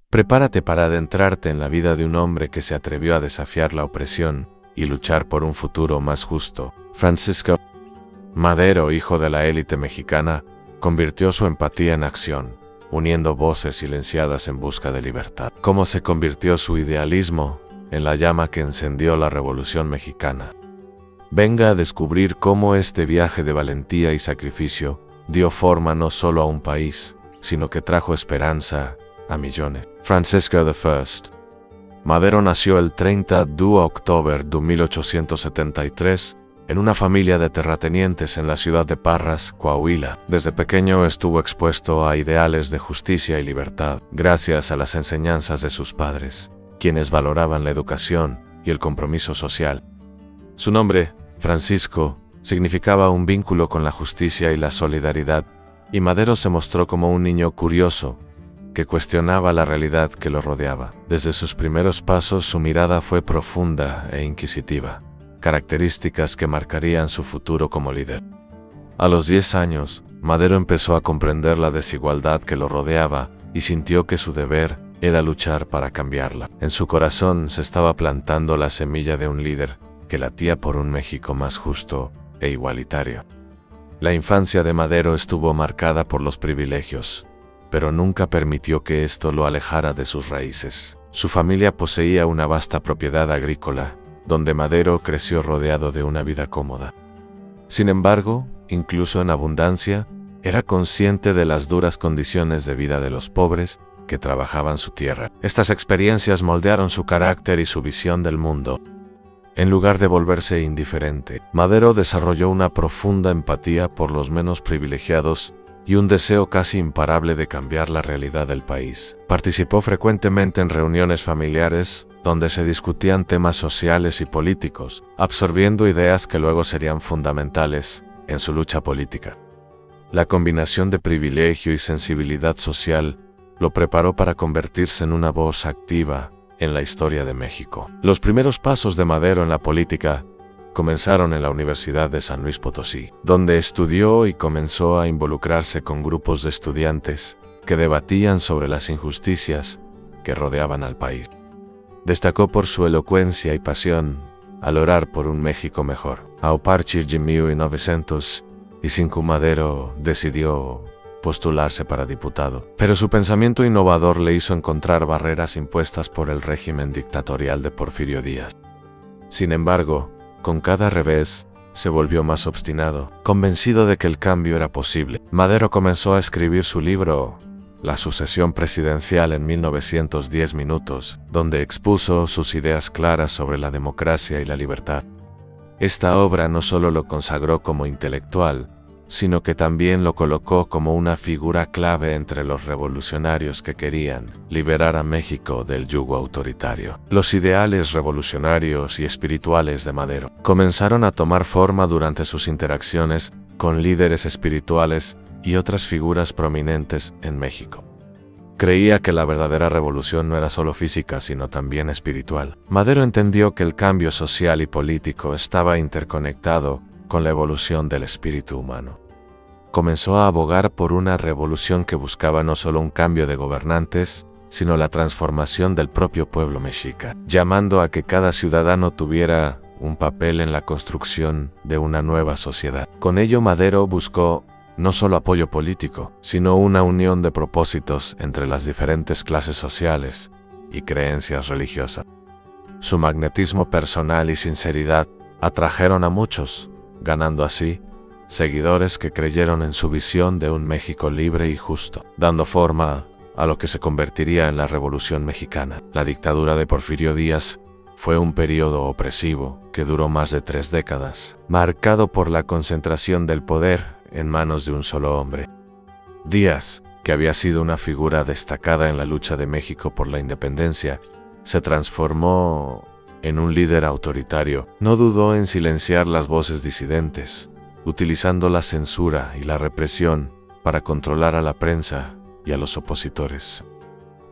Prepárate para adentrarte en la vida de un hombre que se atrevió a desafiar la opresión y luchar por un futuro más justo. Francisco Madero, hijo de la élite mexicana, convirtió su empatía en acción, uniendo voces silenciadas en busca de libertad. ¿Cómo se convirtió su idealismo en la llama que encendió la Revolución Mexicana? Venga a descubrir cómo este viaje de valentía y sacrificio dio forma no solo a un país, sino que trajo esperanza a millones. Francisco I. Madero nació el 30 de octubre de 1873 en una familia de terratenientes en la ciudad de Parras, Coahuila. Desde pequeño estuvo expuesto a ideales de justicia y libertad, gracias a las enseñanzas de sus padres, quienes valoraban la educación y el compromiso social. Su nombre, Francisco, significaba un vínculo con la justicia y la solidaridad, y Madero se mostró como un niño curioso, que cuestionaba la realidad que lo rodeaba. Desde sus primeros pasos su mirada fue profunda e inquisitiva, características que marcarían su futuro como líder. A los 10 años, Madero empezó a comprender la desigualdad que lo rodeaba y sintió que su deber era luchar para cambiarla. En su corazón se estaba plantando la semilla de un líder que latía por un México más justo e igualitario. La infancia de Madero estuvo marcada por los privilegios, pero nunca permitió que esto lo alejara de sus raíces. Su familia poseía una vasta propiedad agrícola, donde Madero creció rodeado de una vida cómoda. Sin embargo, incluso en abundancia, era consciente de las duras condiciones de vida de los pobres que trabajaban su tierra. Estas experiencias moldearon su carácter y su visión del mundo. En lugar de volverse indiferente, Madero desarrolló una profunda empatía por los menos privilegiados y un deseo casi imparable de cambiar la realidad del país. Participó frecuentemente en reuniones familiares donde se discutían temas sociales y políticos, absorbiendo ideas que luego serían fundamentales en su lucha política. La combinación de privilegio y sensibilidad social lo preparó para convertirse en una voz activa en la historia de México. Los primeros pasos de Madero en la política comenzaron en la Universidad de San Luis Potosí, donde estudió y comenzó a involucrarse con grupos de estudiantes que debatían sobre las injusticias que rodeaban al país. Destacó por su elocuencia y pasión al orar por un México mejor. A partir de 1905, Madero decidió postularse para diputado, pero su pensamiento innovador le hizo encontrar barreras impuestas por el régimen dictatorial de Porfirio Díaz. Sin embargo, con cada revés, se volvió más obstinado, convencido de que el cambio era posible. Madero comenzó a escribir su libro La sucesión presidencial en 1910 minutos, donde expuso sus ideas claras sobre la democracia y la libertad. Esta obra no solo lo consagró como intelectual, sino que también lo colocó como una figura clave entre los revolucionarios que querían liberar a México del yugo autoritario. Los ideales revolucionarios y espirituales de Madero comenzaron a tomar forma durante sus interacciones con líderes espirituales y otras figuras prominentes en México. Creía que la verdadera revolución no era solo física, sino también espiritual. Madero entendió que el cambio social y político estaba interconectado con la evolución del espíritu humano. Comenzó a abogar por una revolución que buscaba no solo un cambio de gobernantes, sino la transformación del propio pueblo mexica, llamando a que cada ciudadano tuviera un papel en la construcción de una nueva sociedad. Con ello, Madero buscó no solo apoyo político, sino una unión de propósitos entre las diferentes clases sociales y creencias religiosas. Su magnetismo personal y sinceridad atrajeron a muchos, ganando así seguidores que creyeron en su visión de un México libre y justo, dando forma a lo que se convertiría en la Revolución Mexicana. La dictadura de Porfirio Díaz fue un periodo opresivo que duró más de 3 décadas, marcado por la concentración del poder en manos de un solo hombre. Díaz, que había sido una figura destacada en la lucha de México por la independencia, se transformó en un líder autoritario. No dudó en silenciar las voces disidentes, utilizando la censura y la represión para controlar a la prensa y a los opositores.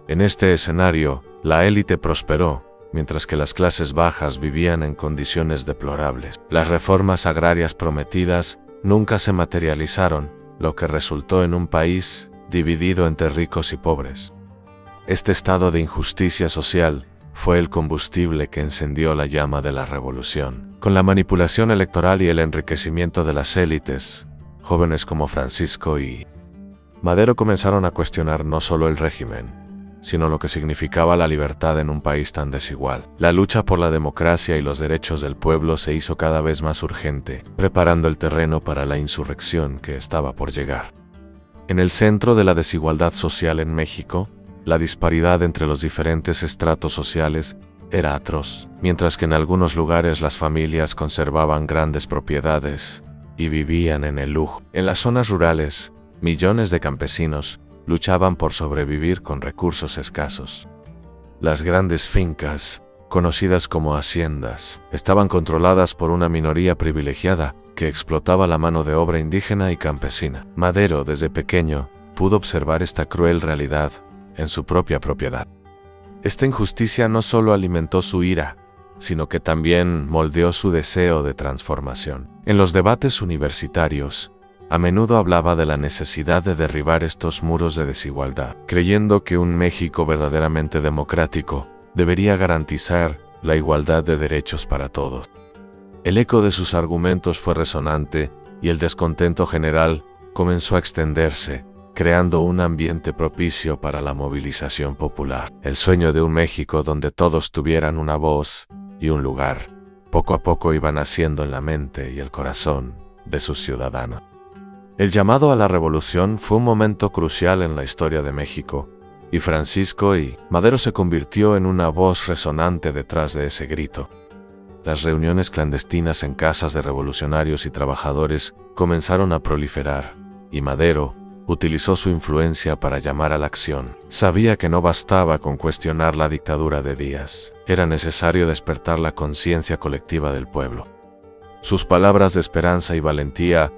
En este escenario, la élite prosperó, mientras que las clases bajas vivían en condiciones deplorables. Las reformas agrarias prometidas nunca se materializaron, lo que resultó en un país dividido entre ricos y pobres. Este estado de injusticia social fue el combustible que encendió la llama de la revolución. Con la manipulación electoral y el enriquecimiento de las élites, jóvenes como Francisco y Madero comenzaron a cuestionar no solo el régimen, sino lo que significaba la libertad en un país tan desigual. La lucha por la democracia y los derechos del pueblo se hizo cada vez más urgente, preparando el terreno para la insurrección que estaba por llegar. En el centro de la desigualdad social en México, la disparidad entre los diferentes estratos sociales era atroz, mientras que en algunos lugares las familias conservaban grandes propiedades y vivían en el lujo. En las zonas rurales, millones de campesinos luchaban por sobrevivir con recursos escasos. Las grandes fincas, conocidas como haciendas, estaban controladas por una minoría privilegiada que explotaba la mano de obra indígena y campesina. Madero, desde pequeño, pudo observar esta cruel realidad en su propia propiedad. Esta injusticia no solo alimentó su ira, sino que también moldeó su deseo de transformación. En los debates universitarios, a menudo hablaba de la necesidad de derribar estos muros de desigualdad, creyendo que un México verdaderamente democrático debería garantizar la igualdad de derechos para todos. El eco de sus argumentos fue resonante y el descontento general comenzó a extenderse, creando un ambiente propicio para la movilización popular. El sueño de un México donde todos tuvieran una voz y un lugar, poco a poco iba naciendo en la mente y el corazón de sus ciudadanos. El llamado a la revolución fue un momento crucial en la historia de México, y Francisco y Madero se convirtió en una voz resonante detrás de ese grito. Las reuniones clandestinas en casas de revolucionarios y trabajadores comenzaron a proliferar, y Madero utilizó su influencia para llamar a la acción. Sabía que no bastaba con cuestionar la dictadura de Díaz, era necesario despertar la conciencia colectiva del pueblo. Sus palabras de esperanza y valentía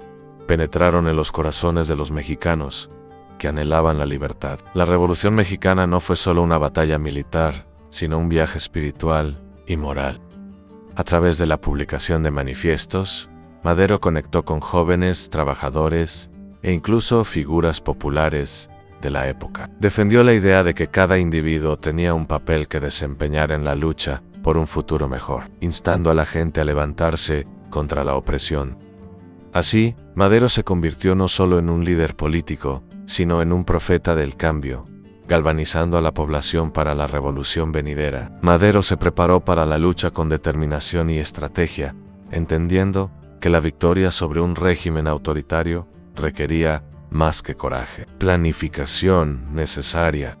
penetraron en los corazones de los mexicanos, que anhelaban la libertad. La Revolución Mexicana no fue solo una batalla militar, sino un viaje espiritual y moral. A través de la publicación de manifiestos, Madero conectó con jóvenes, trabajadores e incluso figuras populares de la época. Defendió la idea de que cada individuo tenía un papel que desempeñar en la lucha por un futuro mejor, instando a la gente a levantarse contra la opresión. Así, Madero se convirtió no solo en un líder político, sino en un profeta del cambio, galvanizando a la población para la revolución venidera. Madero se preparó para la lucha con determinación y estrategia, entendiendo que la victoria sobre un régimen autoritario requería más que coraje, planificación necesaria.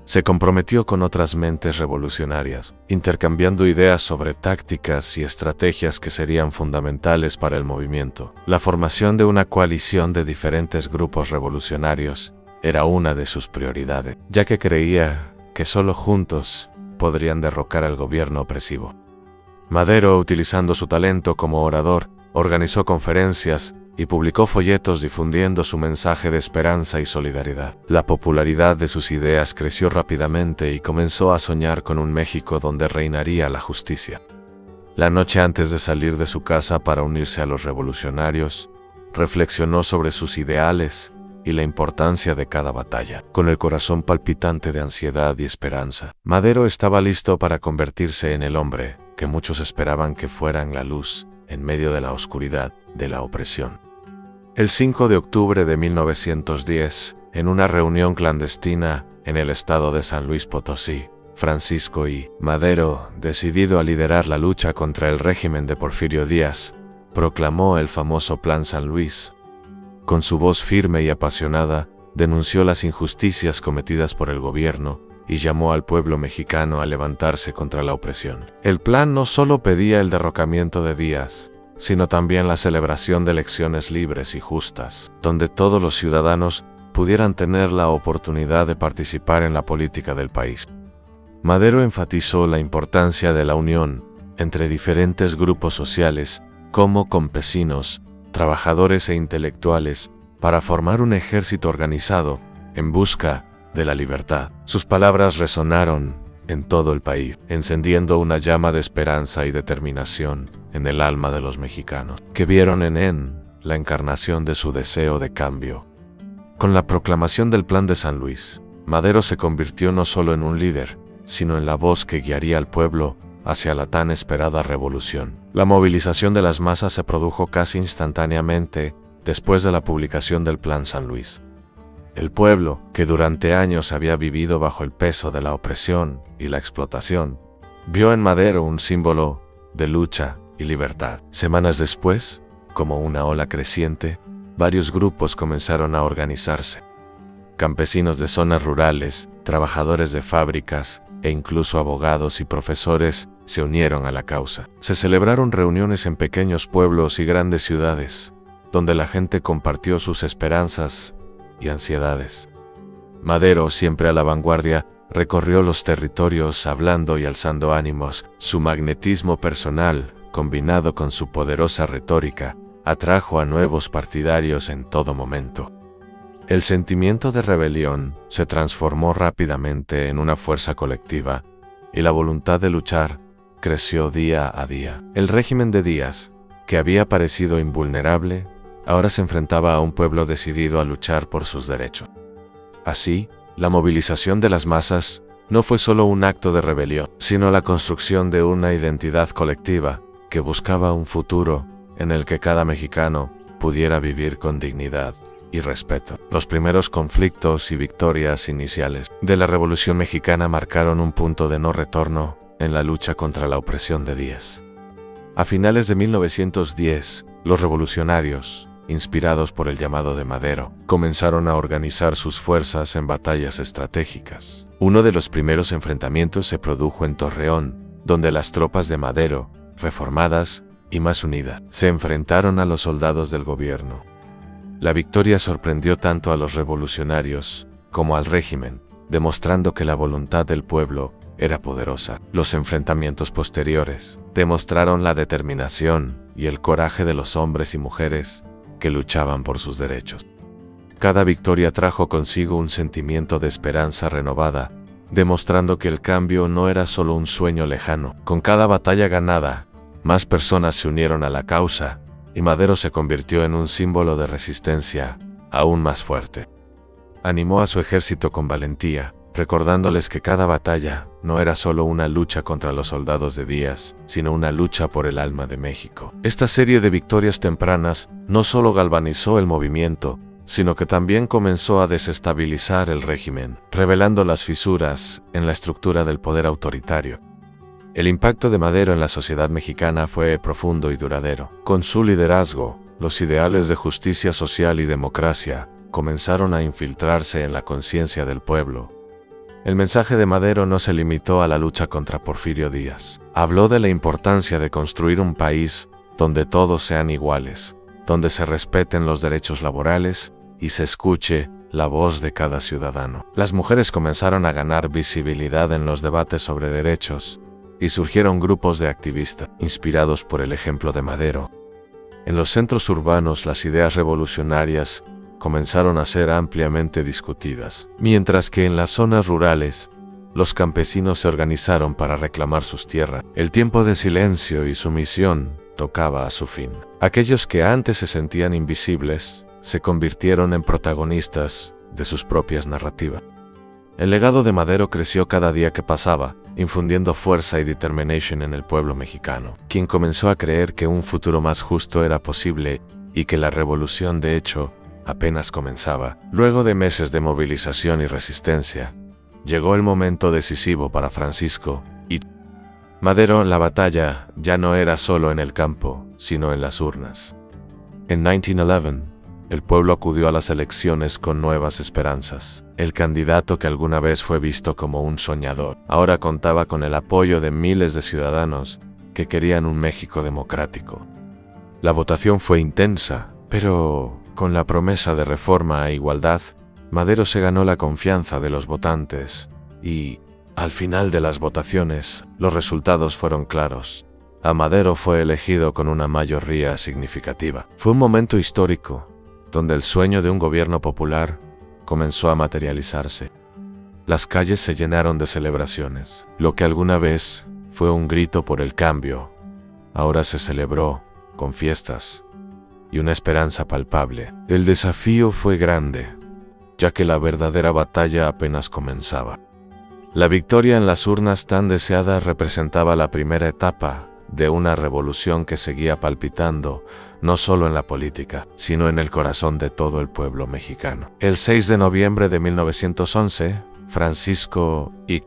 Se comprometió con otras mentes revolucionarias, intercambiando ideas sobre tácticas y estrategias que serían fundamentales para el movimiento. La formación de una coalición de diferentes grupos revolucionarios era una de sus prioridades, ya que creía que solo juntos podrían derrocar al gobierno opresivo. Madero, utilizando su talento como orador, organizó conferencias y publicó folletos difundiendo su mensaje de esperanza y solidaridad. La popularidad de sus ideas creció rápidamente y comenzó a soñar con un México donde reinaría la justicia. La noche antes de salir de su casa para unirse a los revolucionarios, reflexionó sobre sus ideales y la importancia de cada batalla. Con el corazón palpitante de ansiedad y esperanza, Madero estaba listo para convertirse en el hombre que muchos esperaban que fueran la luz en medio de la oscuridad de la opresión. El 5 de octubre de 1910, en una reunión clandestina en el estado de San Luis Potosí, Francisco y Madero, decidido a liderar la lucha contra el régimen de Porfirio Díaz, proclamó el famoso Plan San Luis. Con su voz firme y apasionada, denunció las injusticias cometidas por el gobierno y llamó al pueblo mexicano a levantarse contra la opresión. El plan no solo pedía el derrocamiento de Díaz, sino también la celebración de elecciones libres y justas, donde todos los ciudadanos pudieran tener la oportunidad de participar en la política del país. Madero enfatizó la importancia de la unión entre diferentes grupos sociales, como campesinos, trabajadores e intelectuales, para formar un ejército organizado en busca de la libertad. Sus palabras resonaron en todo el país, encendiendo una llama de esperanza y determinación en el alma de los mexicanos, que vieron en él la encarnación de su deseo de cambio. Con la proclamación del Plan de San Luis, Madero se convirtió no solo en un líder, sino en la voz que guiaría al pueblo hacia la tan esperada revolución. La movilización de las masas se produjo casi instantáneamente después de la publicación del Plan San Luis. El pueblo, que durante años había vivido bajo el peso de la opresión y la explotación, vio en Madero un símbolo de lucha y libertad. Semanas después, como una ola creciente, varios grupos comenzaron a organizarse. Campesinos de zonas rurales, trabajadores de fábricas e incluso abogados y profesores se unieron a la causa. Se celebraron reuniones en pequeños pueblos y grandes ciudades, donde la gente compartió sus esperanzas y ansiedades. Madero, siempre a la vanguardia, recorrió los territorios hablando y alzando ánimos. Su magnetismo personal, combinado con su poderosa retórica, atrajo a nuevos partidarios en todo momento. El sentimiento de rebelión se transformó rápidamente en una fuerza colectiva, y la voluntad de luchar creció día a día. El régimen de Díaz, que había parecido invulnerable, ahora se enfrentaba a un pueblo decidido a luchar por sus derechos. Así, la movilización de las masas no fue solo un acto de rebelión, sino la construcción de una identidad colectiva que buscaba un futuro en el que cada mexicano pudiera vivir con dignidad y respeto. Los primeros conflictos y victorias iniciales de la Revolución Mexicana marcaron un punto de no retorno en la lucha contra la opresión de Díaz. A finales de 1910, los revolucionarios, inspirados por el llamado de Madero, comenzaron a organizar sus fuerzas en batallas estratégicas. Uno de los primeros enfrentamientos se produjo en Torreón, donde las tropas de Madero, reformadas y más unidas, se enfrentaron a los soldados del gobierno. La victoria sorprendió tanto a los revolucionarios como al régimen, demostrando que la voluntad del pueblo era poderosa. Los enfrentamientos posteriores demostraron la determinación y el coraje de los hombres y mujeres que luchaban por sus derechos. Cada victoria trajo consigo un sentimiento de esperanza renovada, demostrando que el cambio no era solo un sueño lejano. Con cada batalla ganada, más personas se unieron a la causa, y Madero se convirtió en un símbolo de resistencia aún más fuerte. Animó a su ejército con valentía, recordándoles que cada batalla no era solo una lucha contra los soldados de Díaz, sino una lucha por el alma de México. Esta serie de victorias tempranas no solo galvanizó el movimiento, sino que también comenzó a desestabilizar el régimen, revelando las fisuras en la estructura del poder autoritario. El impacto de Madero en la sociedad mexicana fue profundo y duradero. Con su liderazgo, los ideales de justicia social y democracia comenzaron a infiltrarse en la conciencia del pueblo. El mensaje de Madero no se limitó a la lucha contra Porfirio Díaz. Habló de la importancia de construir un país donde todos sean iguales, donde se respeten los derechos laborales y se escuche la voz de cada ciudadano. Las mujeres comenzaron a ganar visibilidad en los debates sobre derechos, y surgieron grupos de activistas, inspirados por el ejemplo de Madero. En los centros urbanos las ideas revolucionarias comenzaron a ser ampliamente discutidas, mientras que en las zonas rurales, los campesinos se organizaron para reclamar sus tierras. El tiempo de silencio y sumisión tocaba a su fin. Aquellos que antes se sentían invisibles, se convirtieron en protagonistas de sus propias narrativas. El legado de Madero creció cada día que pasaba, infundiendo fuerza y determinación en el pueblo mexicano, quien comenzó a creer que un futuro más justo era posible y que la revolución, de hecho, apenas comenzaba. Luego de meses de movilización y resistencia, llegó el momento decisivo para Francisco y Madero. La batalla ya no era solo en el campo, sino en las urnas. En 1911, el pueblo acudió a las elecciones con nuevas esperanzas. El candidato que alguna vez fue visto como un soñador, ahora contaba con el apoyo de miles de ciudadanos que querían un México democrático. La votación fue intensa, pero con la promesa de reforma e igualdad, Madero se ganó la confianza de los votantes y, al final de las votaciones, los resultados fueron claros. A Madero fue elegido con una mayoría significativa. Fue un momento histórico, donde el sueño de un gobierno popular comenzó a materializarse. Las calles se llenaron de celebraciones. Lo que alguna vez fue un grito por el cambio, ahora se celebró con fiestas y una esperanza palpable. El desafío fue grande, ya que la verdadera batalla apenas comenzaba. La victoria en las urnas tan deseada representaba la primera etapa de una revolución que seguía palpitando, no solo en la política, sino en el corazón de todo el pueblo mexicano. El 6 de noviembre de 1911, Francisco I.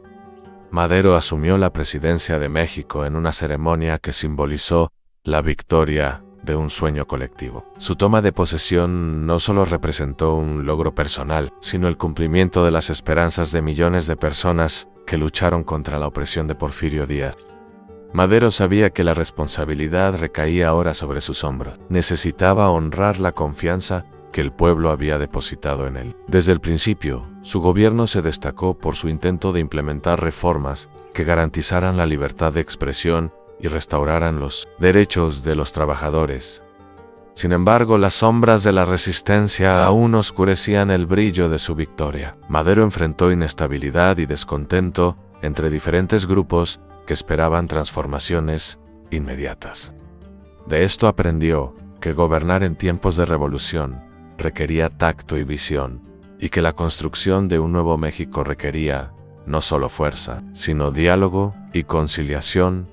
Madero asumió la presidencia de México en una ceremonia que simbolizó la victoria de un sueño colectivo. Su toma de posesión no solo representó un logro personal, sino el cumplimiento de las esperanzas de millones de personas que lucharon contra la opresión de Porfirio Díaz. Madero sabía que la responsabilidad recaía ahora sobre sus hombros. Necesitaba honrar la confianza que el pueblo había depositado en él. Desde el principio, su gobierno se destacó por su intento de implementar reformas que garantizaran la libertad de expresión y restauraran los derechos de los trabajadores. Sin embargo, las sombras de la resistencia aún oscurecían el brillo de su victoria. Madero enfrentó inestabilidad y descontento entre diferentes grupos que esperaban transformaciones inmediatas. De esto aprendió que gobernar en tiempos de revolución requería tacto y visión, y que la construcción de un nuevo México requería no solo fuerza, sino diálogo y conciliación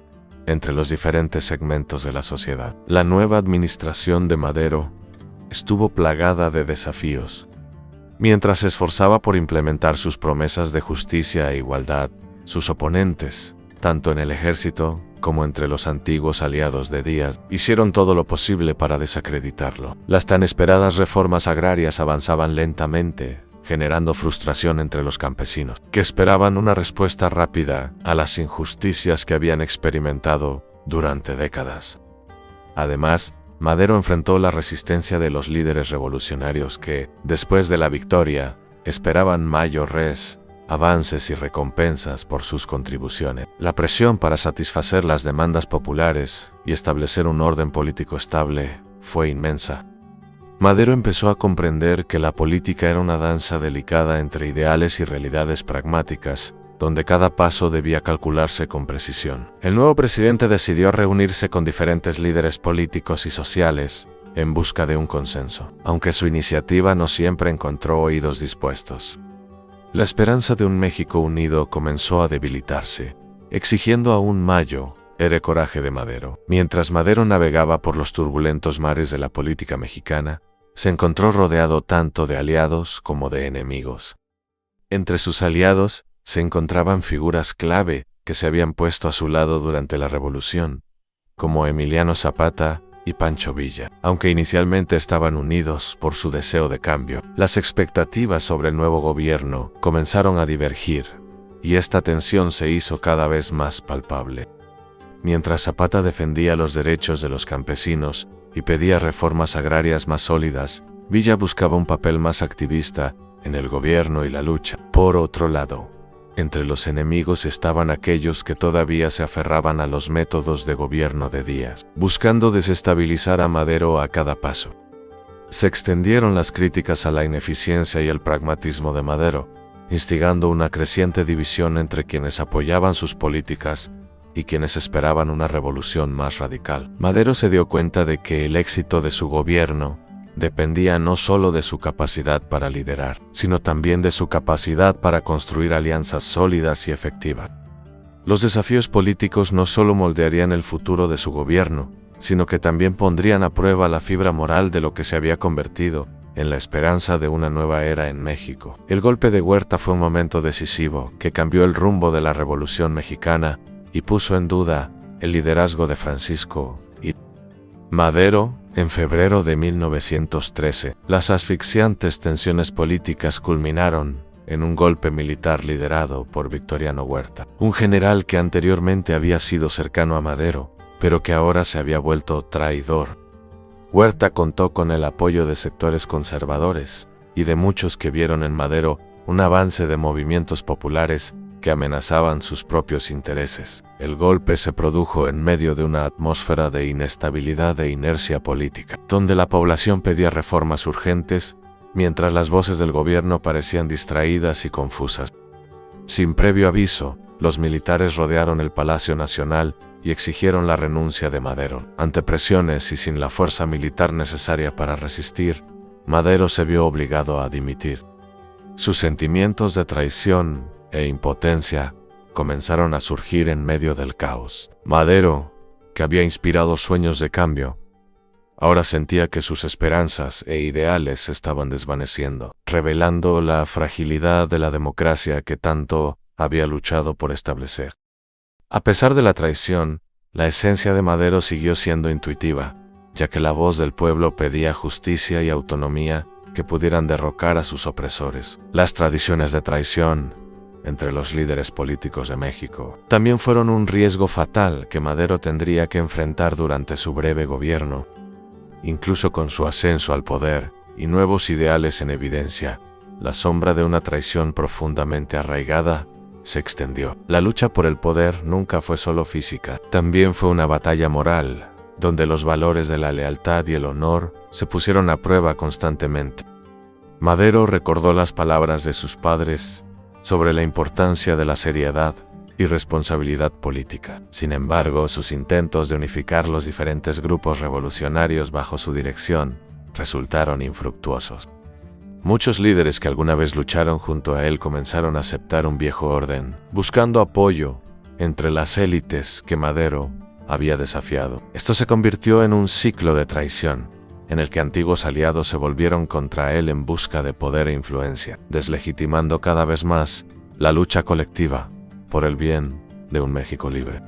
entre los diferentes segmentos de la sociedad. La nueva administración de Madero estuvo plagada de desafíos. Mientras se esforzaba por implementar sus promesas de justicia e igualdad, sus oponentes, tanto en el ejército como entre los antiguos aliados de Díaz, hicieron todo lo posible para desacreditarlo. Las tan esperadas reformas agrarias avanzaban lentamente, generando frustración entre los campesinos, que esperaban una respuesta rápida a las injusticias que habían experimentado durante décadas. Además, Madero enfrentó la resistencia de los líderes revolucionarios que, después de la victoria, esperaban mayores avances y recompensas por sus contribuciones. La presión para satisfacer las demandas populares y establecer un orden político estable fue inmensa. Madero empezó a comprender que la política era una danza delicada entre ideales y realidades pragmáticas, donde cada paso debía calcularse con precisión. El nuevo presidente decidió reunirse con diferentes líderes políticos y sociales en busca de un consenso, aunque su iniciativa no siempre encontró oídos dispuestos. La esperanza de un México unido comenzó a debilitarse, exigiendo aún mayor coraje de Madero. Mientras Madero navegaba por los turbulentos mares de la política mexicana, se encontró rodeado tanto de aliados como de enemigos. Entre sus aliados se encontraban figuras clave que se habían puesto a su lado durante la Revolución, como Emiliano Zapata y Pancho Villa. Aunque inicialmente estaban unidos por su deseo de cambio, las expectativas sobre el nuevo gobierno comenzaron a divergir, y esta tensión se hizo cada vez más palpable. Mientras Zapata defendía los derechos de los campesinos y pedía reformas agrarias más sólidas, Villa buscaba un papel más activista en el gobierno y la lucha. Por otro lado, entre los enemigos estaban aquellos que todavía se aferraban a los métodos de gobierno de Díaz, buscando desestabilizar a Madero a cada paso. Se extendieron las críticas a la ineficiencia y el pragmatismo de Madero, instigando una creciente división entre quienes apoyaban sus políticas y quienes esperaban una revolución más radical. Madero se dio cuenta de que el éxito de su gobierno dependía no solo de su capacidad para liderar, sino también de su capacidad para construir alianzas sólidas y efectivas. Los desafíos políticos no solo moldearían el futuro de su gobierno, sino que también pondrían a prueba la fibra moral de lo que se había convertido en la esperanza de una nueva era en México. El golpe de Huerta fue un momento decisivo que cambió el rumbo de la Revolución Mexicana y puso en duda el liderazgo de Francisco I. Madero. En febrero de 1913, las asfixiantes tensiones políticas culminaron en un golpe militar liderado por Victoriano Huerta, un general que anteriormente había sido cercano a Madero, pero que ahora se había vuelto traidor. Huerta contó con el apoyo de sectores conservadores y de muchos que vieron en Madero un avance de movimientos populares que amenazaban sus propios intereses. El golpe se produjo en medio de una atmósfera de inestabilidad e inercia política, donde la población pedía reformas urgentes, mientras las voces del gobierno parecían distraídas y confusas. Sin previo aviso, los militares rodearon el Palacio Nacional y exigieron la renuncia de Madero. Ante presiones y sin la fuerza militar necesaria para resistir, Madero se vio obligado a dimitir. Sus sentimientos de traición e impotencia comenzaron a surgir en medio del caos. Madero, que había inspirado sueños de cambio, ahora sentía que sus esperanzas e ideales se estaban desvaneciendo, revelando la fragilidad de la democracia que tanto había luchado por establecer. A pesar de la traición, la esencia de Madero siguió siendo intuitiva, ya que la voz del pueblo pedía justicia y autonomía que pudieran derrocar a sus opresores. Las tradiciones de traición entre los líderes políticos de México también fueron un riesgo fatal que Madero tendría que enfrentar durante su breve gobierno. Incluso con su ascenso al poder y nuevos ideales en evidencia, la sombra de una traición profundamente arraigada se extendió. La lucha por el poder nunca fue solo física, también fue una batalla moral, donde los valores de la lealtad y el honor se pusieron a prueba constantemente. Madero recordó las palabras de sus padres sobre la importancia de la seriedad y responsabilidad política. Sin embargo, sus intentos de unificar los diferentes grupos revolucionarios bajo su dirección resultaron infructuosos. Muchos líderes que alguna vez lucharon junto a él comenzaron a aceptar un viejo orden, buscando apoyo entre las élites que Madero había desafiado. Esto se convirtió en un ciclo de traición, en el que antiguos aliados se volvieron contra él en busca de poder e influencia, deslegitimando cada vez más la lucha colectiva por el bien de un México libre.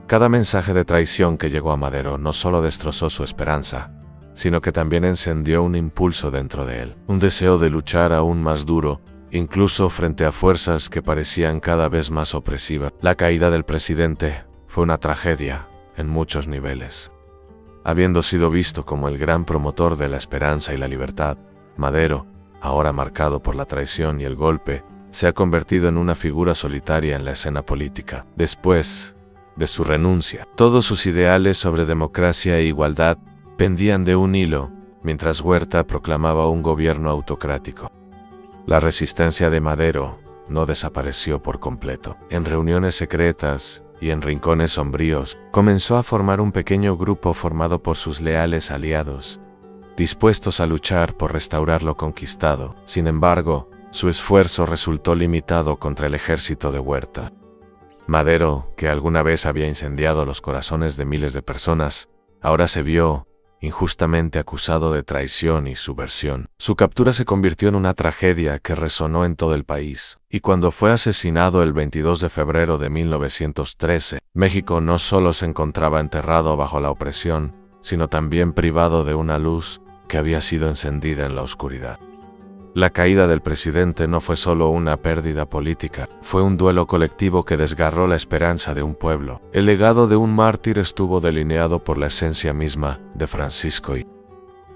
Cada mensaje de traición que llegó a Madero no solo destrozó su esperanza, sino que también encendió un impulso dentro de él, un deseo de luchar aún más duro, incluso frente a fuerzas que parecían cada vez más opresivas. La caída del presidente fue una tragedia en muchos niveles. Habiendo sido visto como el gran promotor de la esperanza y la libertad, Madero, ahora marcado por la traición y el golpe, se ha convertido en una figura solitaria en la escena política. Después de su renuncia, todos sus ideales sobre democracia e igualdad pendían de un hilo, mientras Huerta proclamaba un gobierno autocrático. La resistencia de Madero no desapareció por completo. En reuniones secretas y en rincones sombríos, comenzó a formar un pequeño grupo formado por sus leales aliados, dispuestos a luchar por restaurar lo conquistado. Sin embargo, su esfuerzo resultó limitado contra el ejército de Huerta. Madero, que alguna vez había incendiado los corazones de miles de personas, ahora se vio injustamente acusado de traición y subversión. Su captura se convirtió en una tragedia que resonó en todo el país, y cuando fue asesinado el 22 de febrero de 1913, México no solo se encontraba enterrado bajo la opresión, sino también privado de una luz que había sido encendida en la oscuridad. La caída del presidente no fue solo una pérdida política, fue un duelo colectivo que desgarró la esperanza de un pueblo. El legado de un mártir estuvo delineado por la esencia misma de Francisco I.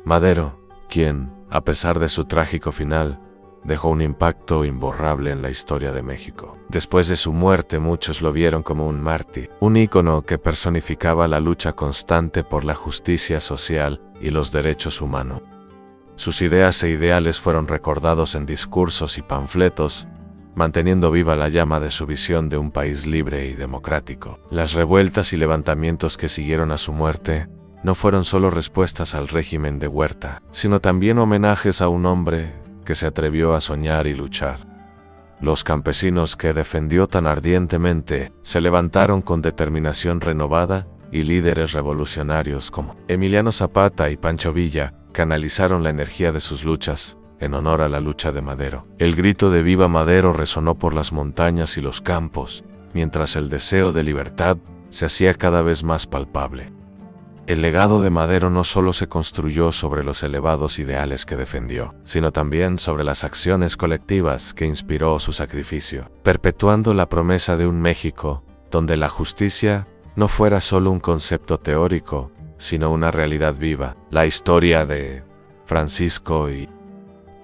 Madero, quien, a pesar de su trágico final, dejó un impacto imborrable en la historia de México. Después de su muerte, muchos lo vieron como un mártir, un ícono que personificaba la lucha constante por la justicia social y los derechos humanos. Sus ideas e ideales fueron recordados en discursos y panfletos, manteniendo viva la llama de su visión de un país libre y democrático. Las revueltas y levantamientos que siguieron a su muerte no fueron solo respuestas al régimen de Huerta, sino también homenajes a un hombre que se atrevió a soñar y luchar. Los campesinos que defendió tan ardientemente se levantaron con determinación renovada y líderes revolucionarios como Emiliano Zapata y Pancho Villa canalizaron la energía de sus luchas en honor a la lucha de Madero. El grito de Viva Madero resonó por las montañas y los campos, mientras el deseo de libertad se hacía cada vez más palpable. El legado de Madero no solo se construyó sobre los elevados ideales que defendió, sino también sobre las acciones colectivas que inspiró su sacrificio, perpetuando la promesa de un México donde la justicia no fuera solo un concepto teórico, sino una realidad viva. La historia de Francisco I.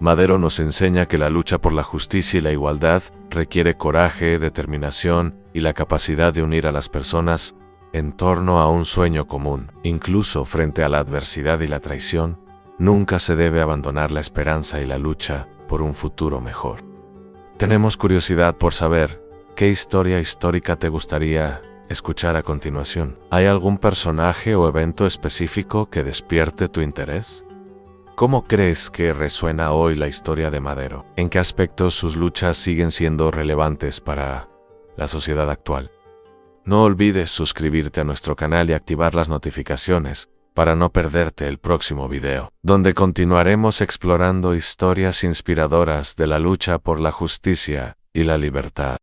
Madero nos enseña que la lucha por la justicia y la igualdad requiere coraje, determinación y la capacidad de unir a las personas en torno a un sueño común. Incluso frente a la adversidad y la traición, nunca se debe abandonar la esperanza y la lucha por un futuro mejor. Tenemos curiosidad por saber qué historia histórica te gustaría escuchar a continuación. ¿Hay algún personaje o evento específico que despierte tu interés? ¿Cómo crees que resuena hoy la historia de Madero? ¿En qué aspectos sus luchas siguen siendo relevantes para la sociedad actual? No olvides suscribirte a nuestro canal y activar las notificaciones para no perderte el próximo video, donde continuaremos explorando historias inspiradoras de la lucha por la justicia y la libertad.